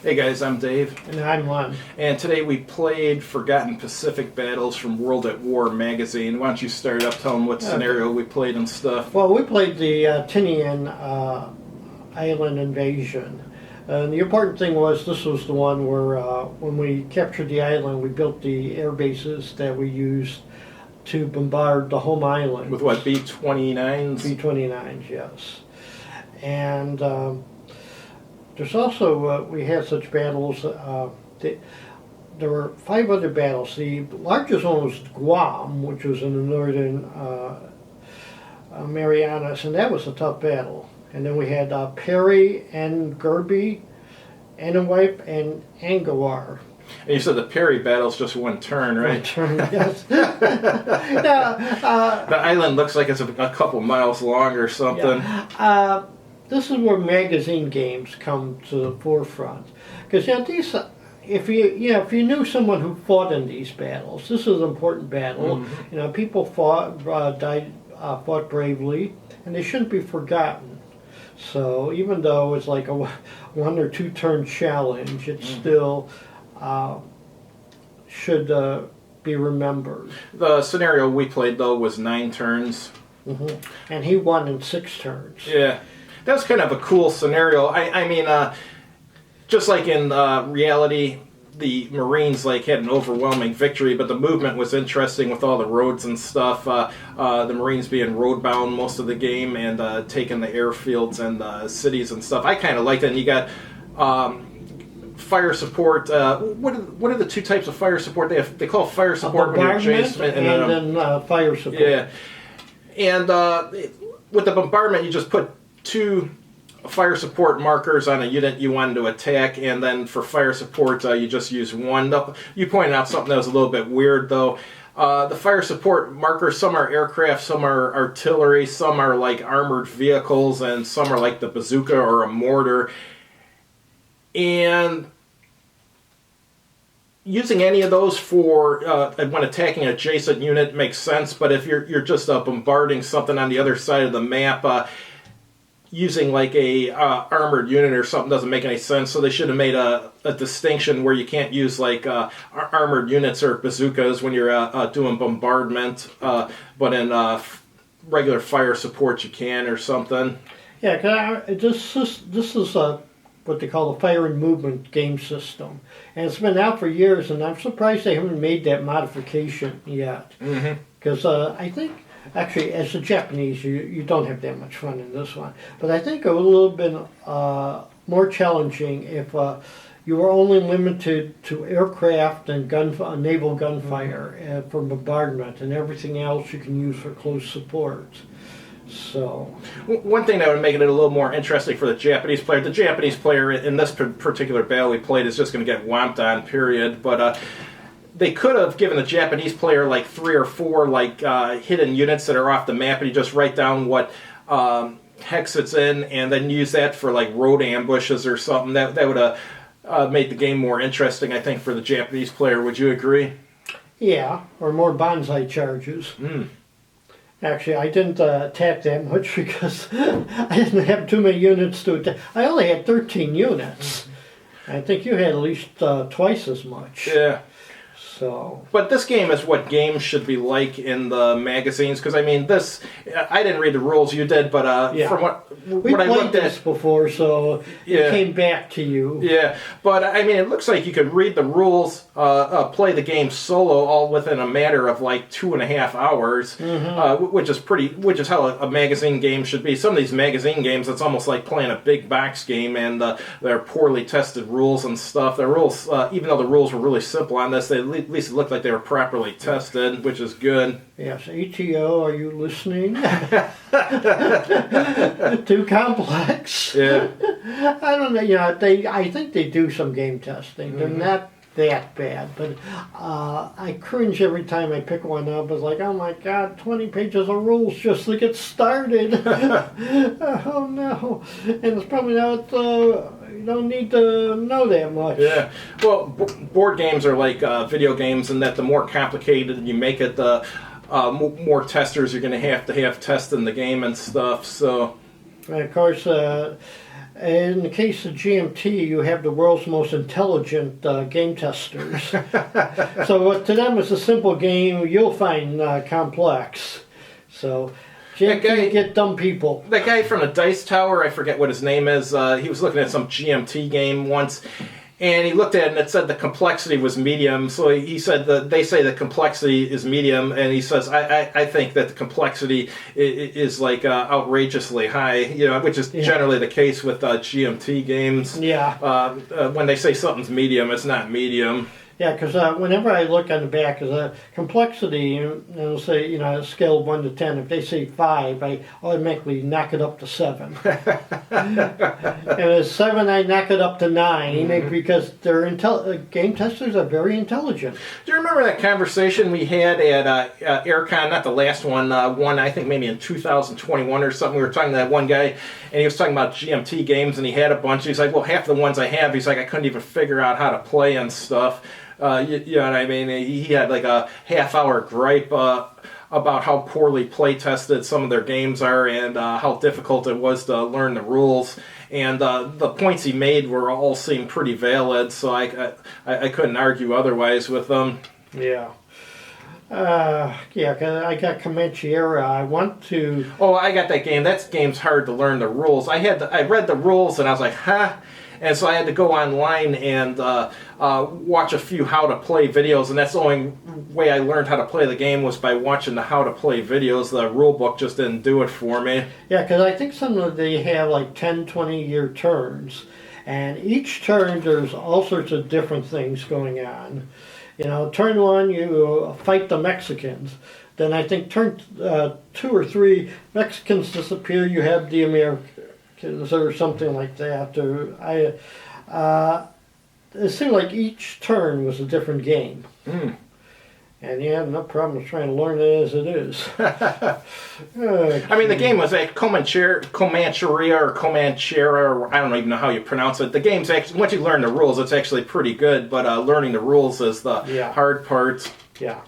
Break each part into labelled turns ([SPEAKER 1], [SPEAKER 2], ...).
[SPEAKER 1] Hey guys, I'm Dave.
[SPEAKER 2] And I'm Lon.
[SPEAKER 1] And today we played Forgotten Pacific Battles from World at War magazine. Why don't you start up, tell them what scenario we played and stuff.
[SPEAKER 2] Well, we played the Tinian island invasion. And the important thing was this was the one where when we captured the island, we built the air bases that we used to bombard the home island.
[SPEAKER 1] With what, B-29s?
[SPEAKER 2] B-29s, yes. And there's also, we had such battles, there were 5 other battles. The largest one was Guam, which was in the northern Marianas, and that was a tough battle. And then we had Perry and Gerby, Anawipe, and Angawar.
[SPEAKER 1] And you said the Perry battle's just one turn, right?
[SPEAKER 2] One turn, yes.
[SPEAKER 1] The island looks like it's a couple miles long or something.
[SPEAKER 2] Yeah. This is where magazine games come to the forefront, because these, if you knew someone who fought in these battles, this is an important battle.
[SPEAKER 1] Mm-hmm.
[SPEAKER 2] People fought bravely, and they shouldn't be forgotten. So even though it's like a 1 or 2 turn challenge, it still should be remembered.
[SPEAKER 1] The scenario we played though was 9 turns.
[SPEAKER 2] Mm-hmm. And he won in 6 turns.
[SPEAKER 1] Yeah. That was kind of a cool scenario. I mean, just like in reality, the Marines had an overwhelming victory, but the movement was interesting with all the roads and stuff. The Marines being road-bound most of the game and taking the airfields and the cities and stuff. I kind of liked it. And you got fire support. What are the 2 types of fire support? They call fire support when you're chasing,
[SPEAKER 2] and then fire support.
[SPEAKER 1] Yeah, and with the bombardment, you just put 2 fire support markers on a unit you wanted to attack, and then for fire support you just use 1. You pointed out something that was a little bit weird though. The fire support markers, some are aircraft, some are artillery, some are like armored vehicles, and some are like the bazooka or a mortar. And using any of those for when attacking an adjacent unit makes sense, but if you're just bombarding something on the other side of the map, using like a armored unit or something doesn't make any sense. So they should have made a distinction where you can't use like armored units or bazookas when you're doing bombardment, but in regular fire support you can or something.
[SPEAKER 2] Yeah, this is what they call the fire and movement game system, and it's been out for years, and I'm surprised they haven't made that modification yet. Because I think, actually, as a Japanese, you don't have that much fun in this one. But I think it would have been more challenging if you were only limited to aircraft and naval gunfire for bombardment, and everything else you can use for close support. So,
[SPEAKER 1] one thing that would make it a little more interesting for the Japanese player in this particular battle we played is just going to get whomped on, period. But they could have given the Japanese player like 3 or 4 hidden units that are off the map, and you just write down what hex it's in, and then use that for like road ambushes or something. That would have made the game more interesting, I think, for the Japanese player. Would you agree?
[SPEAKER 2] Yeah, or more bonsai charges. Actually, I didn't attack that much because I didn't have too many units to attack. I only had 13 units. I think you had at least twice as much.
[SPEAKER 1] Yeah.
[SPEAKER 2] So.
[SPEAKER 1] But this game is what games should be like in the magazines, because I mean, I didn't read the rules, you did, but from what I looked
[SPEAKER 2] at this before, so it came back to you.
[SPEAKER 1] Yeah, but I mean, it looks like you could read the rules, play the game solo, all within a matter of like 2.5 hours, which is how a magazine game should be. Some of these magazine games, it's almost like playing a big box game, and they're poorly tested rules and stuff. The rules, even though the rules were really simple on this, at least it looked like they were properly tested, which is good.
[SPEAKER 2] Yes, ATO, are you listening? Too complex.
[SPEAKER 1] Yeah.
[SPEAKER 2] I don't know. I think they do some game testing. They're not that bad, but I cringe every time I pick one up. It's like, oh my God, 20 pages of rules just to get started. Oh no. And it's probably not, you don't need to know that much.
[SPEAKER 1] Yeah. Well, board games are like video games in that the more complicated you make it, the more testers you're going to have testing the game and stuff. So,
[SPEAKER 2] And of course, in the case of GMT, you have the world's most intelligent game testers. So what to them is a simple game, you'll find complex. So GMT get dumb people.
[SPEAKER 1] That guy from the Dice Tower, I forget what his name is, he was looking at some GMT game once, and he looked at it and it said the complexity was medium. So he said that they say the complexity is medium, and he says, I think that the complexity is like outrageously high, which is generally the case with GMT games.
[SPEAKER 2] Yeah.
[SPEAKER 1] When they say something's medium, it's not medium.
[SPEAKER 2] Yeah, because whenever I look on the back of the complexity, it'll say, a scale of 1 to 10. If they say 5, I automatically knock it up to 7. And at 7, I knock it up to 9 because they're game testers are very intelligent.
[SPEAKER 1] Do you remember that conversation we had at AirCon? Not the last one, one I think maybe in 2021 or something. We were talking to that one guy, and he was talking about GMT games, and he had a bunch. He's like, well, half the ones I have, he's like, I couldn't even figure out how to play and stuff. You know what I mean? He had like a half-hour gripe about how poorly play-tested some of their games are and how difficult it was to learn the rules. And the points he made all seemed pretty valid, so I couldn't argue otherwise with them.
[SPEAKER 2] Yeah. Yeah, 'cause I got Comanchera. I want to...
[SPEAKER 1] Oh, I got that game. That game's hard to learn the rules. I read the rules, and I was like, huh? And so I had to go online and watch a few how-to-play videos, and that's the only way I learned how to play the game was by watching the how-to-play videos. The rule book just didn't do it for me.
[SPEAKER 2] Yeah, because I think some of they have like 10, 20-year turns, and each turn there's all sorts of different things going on. Turn 1, you fight the Mexicans. Then I think turn 2 or 3, Mexicans disappear, you have the Americans or something like that. It seemed like each turn was a different game.
[SPEAKER 1] Mm.
[SPEAKER 2] And you have no problem trying to learn it as it is.
[SPEAKER 1] I mean, the game was a Comancheria or Comanchera, or I don't even know how you pronounce it. The game's actually, once you learn the rules, it's actually pretty good, but learning the rules is the hard part.
[SPEAKER 2] Yeah.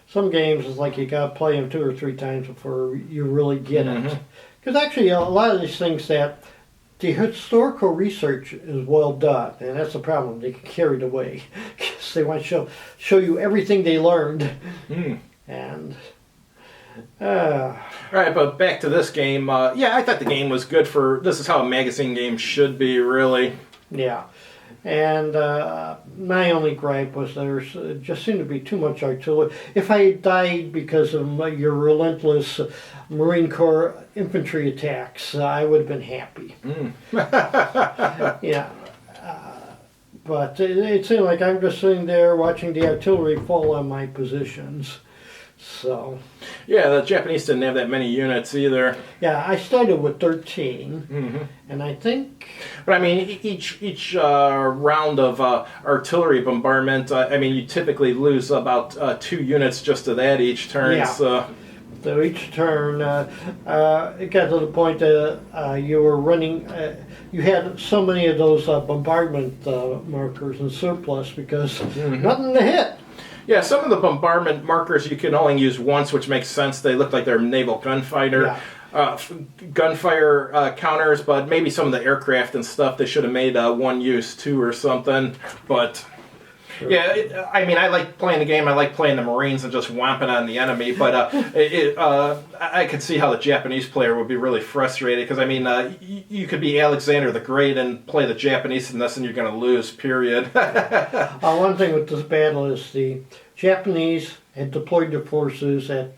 [SPEAKER 2] Some games is like you got to play them 2 or 3 times before you really get it. Because actually, a lot of these things that the historical research is well done, and that's the problem. They get carried away because they want to show you everything they learned. And
[SPEAKER 1] all right, but back to this game. Yeah, I thought the game was good for. This is how a magazine game should be, really.
[SPEAKER 2] Yeah, and my only gripe was there just seemed to be too much artillery. If I died because of your relentless Marine Corps infantry attacks, I would have been happy. Yeah, but it seemed like I'm just sitting there watching the artillery fall on my positions. So.
[SPEAKER 1] Yeah, the Japanese didn't have that many units either.
[SPEAKER 2] Yeah, I started with 13, and I think.
[SPEAKER 1] But I mean, each round of artillery bombardment, I mean, you typically lose about 2 units just to that each turn.
[SPEAKER 2] Yeah. So each turn, it got to the point that you were running. You had so many of those bombardment markers in surplus because nothing to hit.
[SPEAKER 1] Yeah, some of the bombardment markers you can only use once, which makes sense. They look like they're naval gunfire counters, but maybe some of the aircraft and stuff they should have made one use too or something. But yeah, I mean, I like playing the game. I like playing the Marines and just whomping on the enemy. But I could see how the Japanese player would be really frustrated because I mean, you could be Alexander the Great and play the Japanese in this, and you're going to lose. Period.
[SPEAKER 2] One thing with this battle is the Japanese had deployed their forces at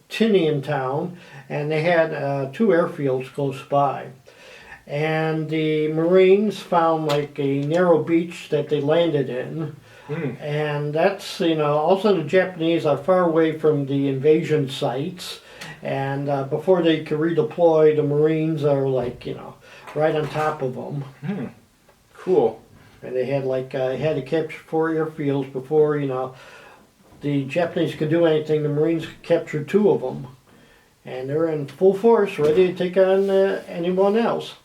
[SPEAKER 2] Tinian Town, and they had 2 airfields close by. And the Marines found like a narrow beach that they landed in. And that's, also the Japanese are far away from the invasion sites. And before they could redeploy, the Marines are like, right on top of them.
[SPEAKER 1] Cool.
[SPEAKER 2] And they had had to capture 4 airfields before, the Japanese could do anything. The Marines captured 2 of them. And they're in full force, ready to take on anyone else.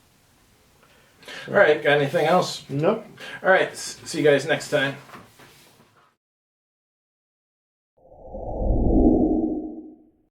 [SPEAKER 1] All right, got anything else?
[SPEAKER 2] Nope.
[SPEAKER 1] All right, see you guys next time.